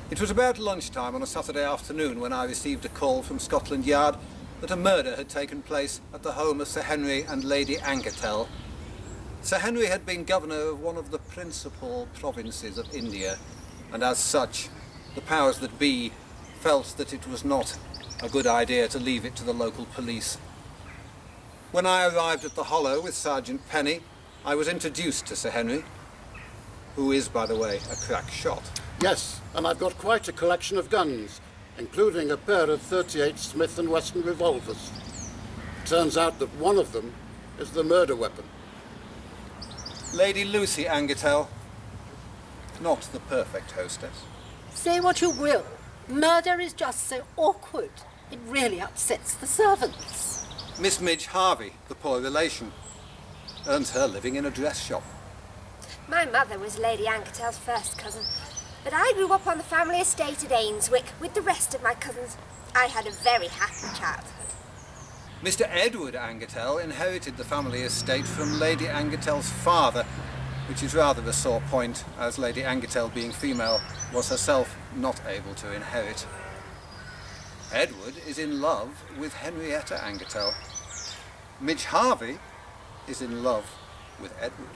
It was about lunchtime on a Saturday afternoon when I received a call from Scotland Yard that a murder had taken place at the home of Sir Henry and Lady Angatel. Sir Henry had been governor of one of the principal provinces of India, and as such, the powers that be felt that it was not a good idea to leave it to the local police. When I arrived at the Hollow with Sergeant Penny, I was introduced to Sir Henry, who is, by the way, a crack shot. Yes, and I've got quite a collection of guns, including a pair of .38 Smith & Wesson revolvers. Turns out that one of them is the murder weapon. Lady Lucy Angatel, not the perfect hostess. Say what you will, murder is just so awkward. It really upsets the servants. Miss Midge Harvey, the poor relation, earns her living in a dress shop. My mother was Lady Angatel's first cousin, but I grew up on the family estate at Ainswick with the rest of my cousins. I had a very happy childhood. Mr. Edward Angatel inherited the family estate from Lady Angatel's father, which is rather a sore point, as Lady Angatel, being female, was herself not able to inherit. Edward is in love with Henrietta Angatel. Midge Harvey is in love with Edward.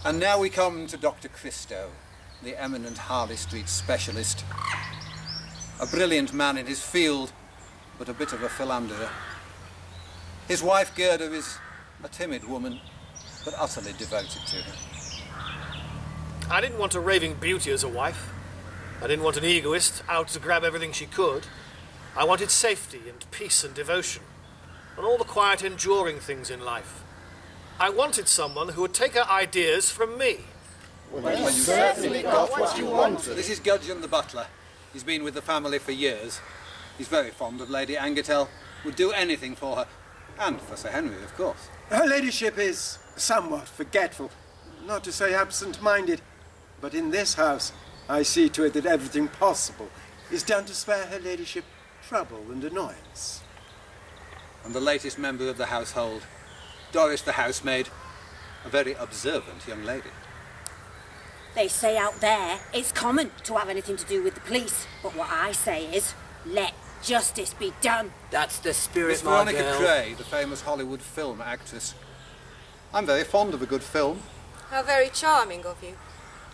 And now we come to Dr. Christo, the eminent Harley Street specialist. A brilliant man in his field, but a bit of a philanderer. His wife Gerda is a timid woman, but utterly devoted to her. I didn't want a raving beauty as a wife. I didn't want an egoist out to grab everything she could. I wanted safety and peace and devotion, and all the quiet, enduring things in life. I wanted someone who would take her ideas from me. Well, you certainly got what you wanted. This is Gudgeon the butler. He's been with the family for years. He's very fond of Lady Angatel, would do anything for her, and for Sir Henry, of course. Her ladyship is somewhat forgetful, not to say absent-minded, but in this house I see to it that everything possible is done to spare her ladyship trouble and annoyance. And the latest member of the household, Doris the housemaid, a very observant young lady. They say out there it's common to have anything to do with the police, but what I say is, let justice be done. That's the spirit, Miss my Veronica girl. Cray, the famous Hollywood film actress. I'm very fond of a good film. How very charming of you.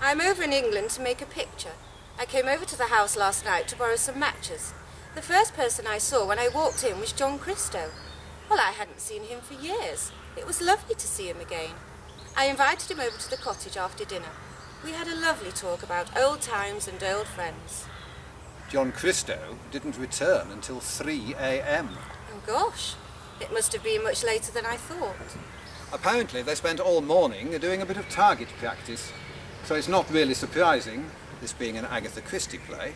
I'm over in England to make a picture. I came over to the house last night to borrow some matches. The first person I saw when I walked in was John Christo. Well, I hadn't seen him for years. It was lovely to see him again. I invited him over to the cottage after dinner. We had a lovely talk about old times and old friends. John Christo didn't return until 3 a.m. Oh, gosh. It must have been much later than I thought. Apparently they spent all morning doing a bit of target practice. So it's not really surprising, this being an Agatha Christie play,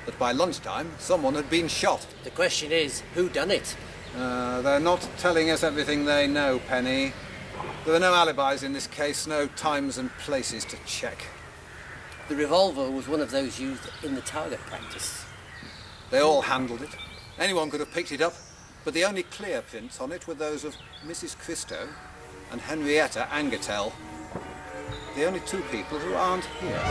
that by lunchtime someone had been shot. The question is, who done it? They're not telling us everything they know, Penny. There are no alibis in this case, no times and places to check. The revolver was one of those used in the target practice. They all handled it. Anyone could have picked it up, but the only clear prints on it were those of Mrs. Christo and Henrietta Angatel, the only two people who aren't here.